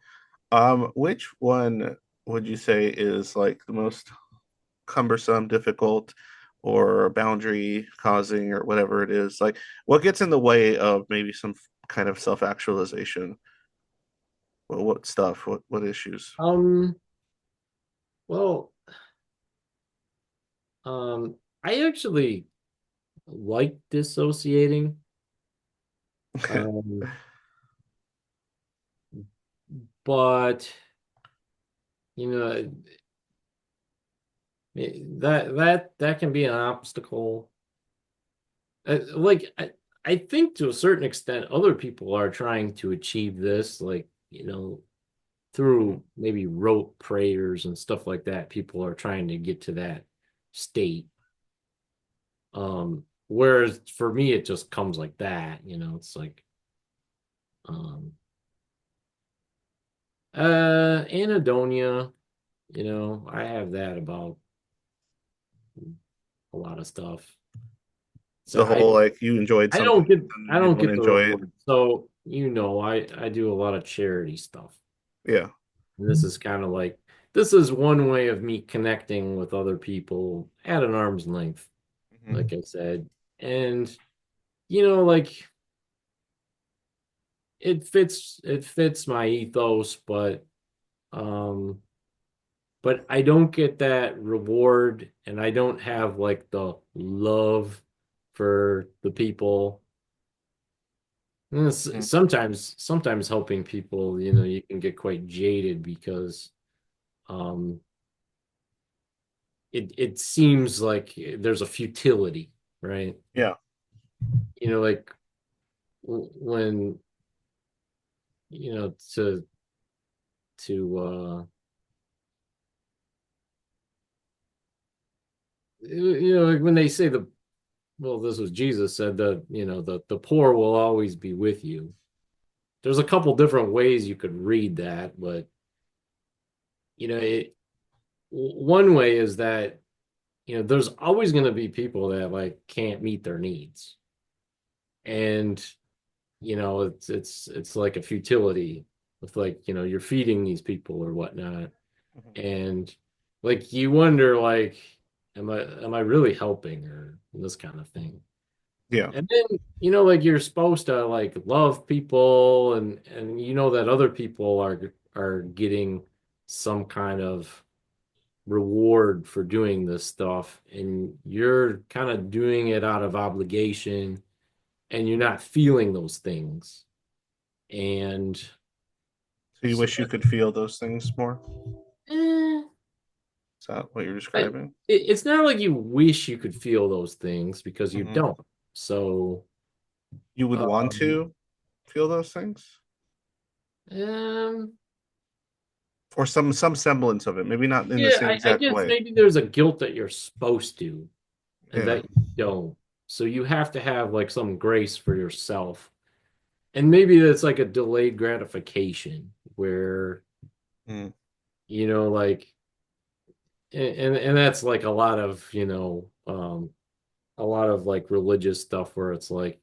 Which one would you say is like the most cumbersome, difficult, or boundary causing, or whatever it is? Like, what gets in the way of maybe some kind of self-actualization? Well, what stuff? What issues? um well, I actually like dissociating. Um, but you know that can be an obstacle. Like I think to a certain extent, other people are trying to achieve this, like, Mhm. through maybe rote prayers and stuff like that. People are trying to get to that state. Whereas for me, it just comes like that, it's like, um, anhedonia, I have that about a lot of stuff. So The whole like you enjoyed something I and you don't don't get the enjoy it. reward. So, I do a lot of charity stuff. Yeah. And this is one way of me connecting with other people at an arm's length, Mhm. like I said. And, like it fits my ethos, but I don't get that reward and I don't have like the love for the people. And Mhm. sometimes helping people, you can get quite jaded because um it seems like there's a futility, right? Yeah. Like when to like when they say this was Jesus said that the poor will always be with you. There's a couple different ways you could read that, but one way is that there's always going to be people that like can't meet their needs, and it's like a futility with, like, you're feeding these people or whatnot, Mhm. and Like you wonder, like, am I really helping or this kind of thing? Yeah. And then, like you're supposed to like love people and that other people are getting some kind of reward for doing this stuff, and you're kind of doing it out of obligation, and you're not feeling those things. And So you so wish you could feel those things more? eh, Is that what you're I, describing? it's not like you wish you could feel those things because you Hmm. don't. So, You would want um, to feel those things? um, Or some semblance of it. Maybe not in the yeah, same I exact guess way. maybe there's a guilt that you're supposed to and Yeah. that you don't. So you have to have like some grace for yourself. And maybe that's like a delayed gratification where, Mm. like, and that's like a lot of like religious stuff where it's like,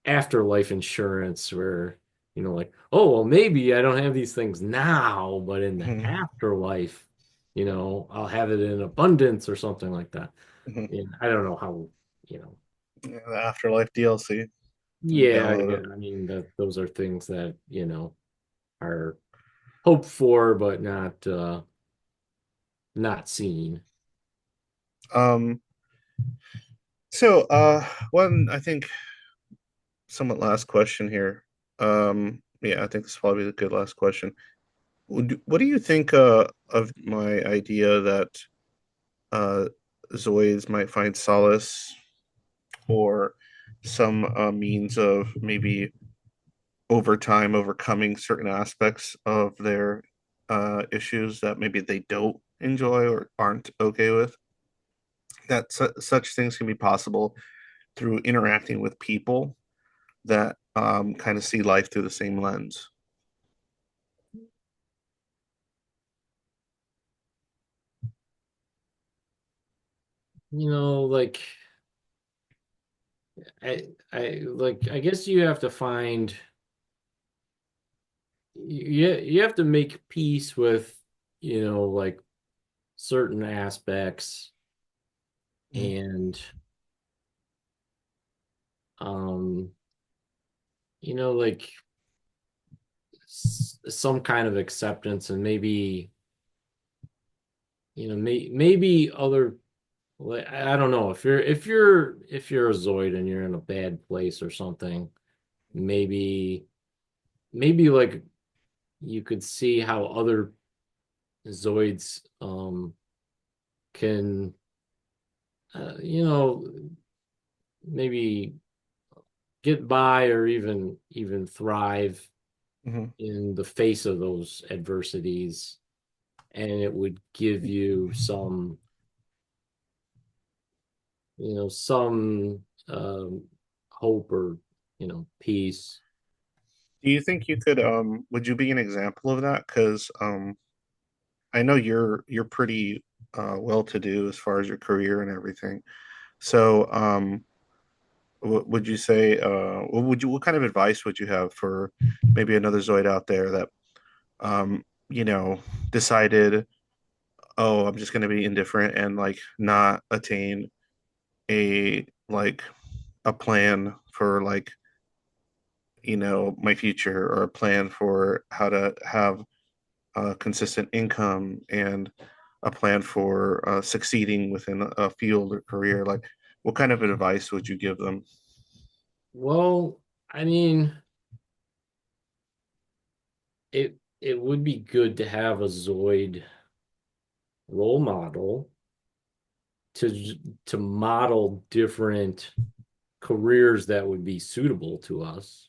afterlife insurance where, like, oh, well, maybe I don't have these things now, but in the Hmm. afterlife, I'll have it in abundance or something like that. Hmm. Yeah, I don't know how, you know. Yeah, the Afterlife DLC. You Yeah, download it. I mean that those are things that, are hoped for but not seen. Um, so one I think somewhat last question here. Yeah, I think this is probably a good last question. What do you think of my idea that uh Zoids might find solace or some means of maybe over time overcoming certain aspects of their issues that maybe they don't enjoy or aren't okay with? That such things can be possible through interacting with people that kind of see life through the same lens. Like I guess you have to find you have to make peace with, like certain aspects Mhm. and um like some kind of acceptance and maybe maybe other like I don't know if you're a Zoid and you're in a bad place or something, maybe like you could see how other Zoids can maybe get by or even thrive Mhm. in the face of those adversities, and it would give you some hope or peace. Do you think you could would you be an example of that? Because I know you're pretty well to do as far as your career and everything. So would you say what kind of advice would you have for maybe another Zoid out there that um you know decided, oh, I'm just going to be indifferent and like not attain a like a plan for like my future, or a plan for how to have a consistent income and a plan for succeeding within a field or career? Like, what kind of advice would you give them? Well, I mean, it would be good to have a Zoid role model to model different careers that would be suitable to us.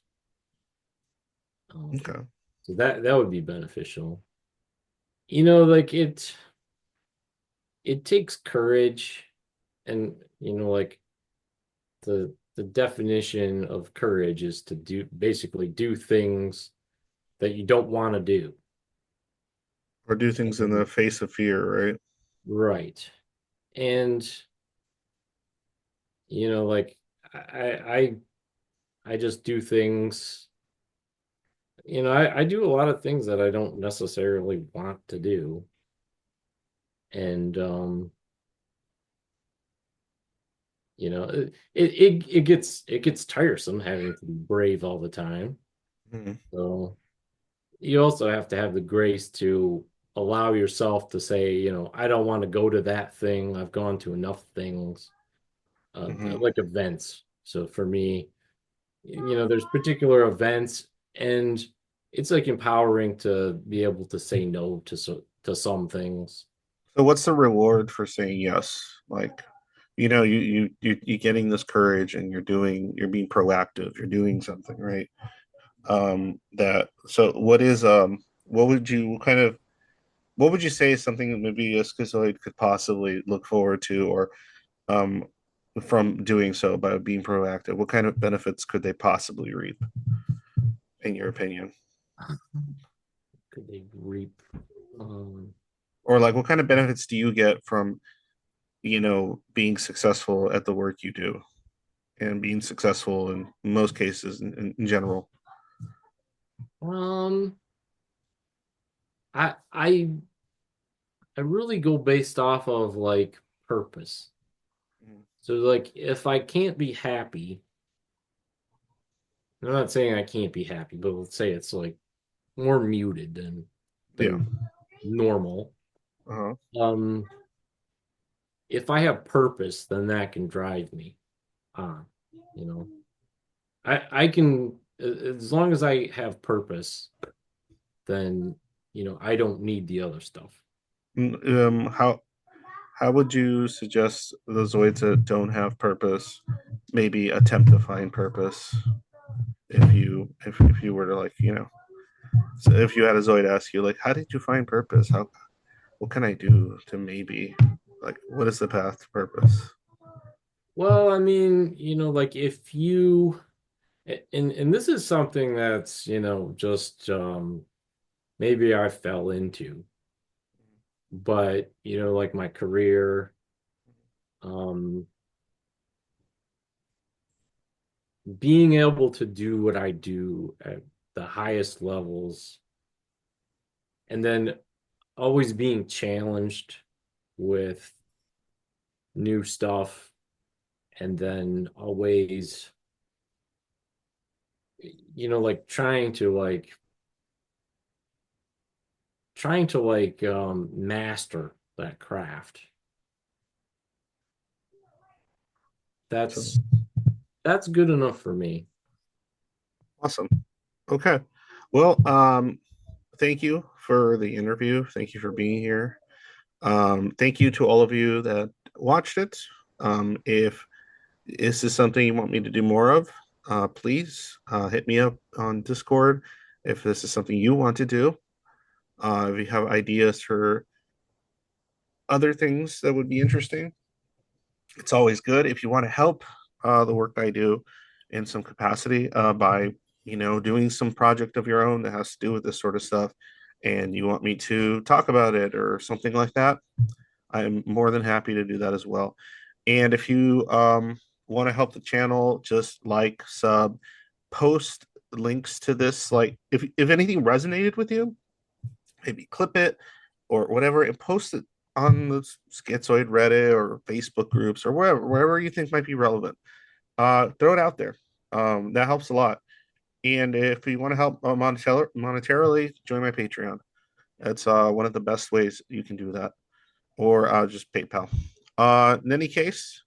Okay. So that would be beneficial. Like it takes courage, and like the definition of courage is to basically do things that you don't want to do. Or do things in the And, face of fear, right? right. And like I I just do things, I do a lot of things that I don't necessarily want to do. and it gets tiresome having to be brave all the time. Mhm. So you also have to have the grace to allow yourself to say, I don't want to go to that thing. I've gone to enough things, Mhm. like events. So for me, there's particular events, and it's like empowering to be able to say no to some things. So what's the reward for saying yes? Like, you're getting this courage and you're being proactive, you're doing something, right? That so what would you kind of what would you say is something that maybe a schizoid could possibly look forward to or um from doing so by being proactive? What kind of benefits could they possibly reap, in your opinion? Could they reap? Um, Or like what kind of benefits do you get from, being successful at the work you do and being successful in most cases in general? um, I really go based off of like purpose. So like if I can't be happy, I'm not saying I can't be happy, but let's say it's like more muted Yeah. than normal. Uh-huh. Um, if I have purpose, then that can drive me on, you know. I can as long as I have purpose, then I don't need the other stuff. How would you suggest the Zoids that don't have purpose maybe attempt to find purpose if you were to like, so if you had a Zoid ask you like, how did you find purpose? How what can I do to maybe like what is the path to purpose? Well, I mean, like if you and this is something that's, just maybe I fell into, but like my career, um being able to do what I do at the highest levels, and then always being challenged with new stuff, and then always like trying to master that craft. So That's good enough for me. awesome. Okay. Well, thank you for the interview. Thank you for being here. Thank you to all of you that watched it. If this is something you want me to do more of, please hit me up on Discord if this is something you want to do. If you have ideas for other things that would be interesting, it's always good. If you want to help the work I do in some capacity by, doing some project of your own that has to do with this sort of stuff, and you want me to talk about it or something like that, I'm more than happy to do that as well. And if you want to help the channel, just like, sub, post links to this. Like, if anything resonated with you, maybe clip it or whatever and post it on the Schizoid Reddit or Facebook groups or wherever you think might be relevant. Throw it out there. That helps a lot. And if you want to help monetarily, join my Patreon. That's one of the best ways you can do that, or just PayPal. In any case,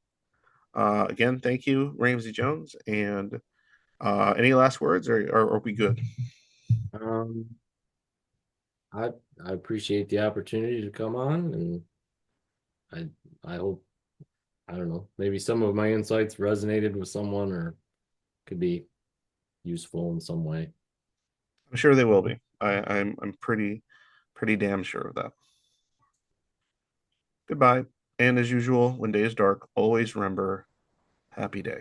again, thank you, Ramsey Jones. And any last words, or are we good? Um, I I appreciate the opportunity to come on, and I I hope, I don't know, maybe some of my insights resonated with someone or could be useful in some way. I'm sure they will be. I'm pretty damn sure of that. Goodbye. And as usual, when day is dark, always remember happy day.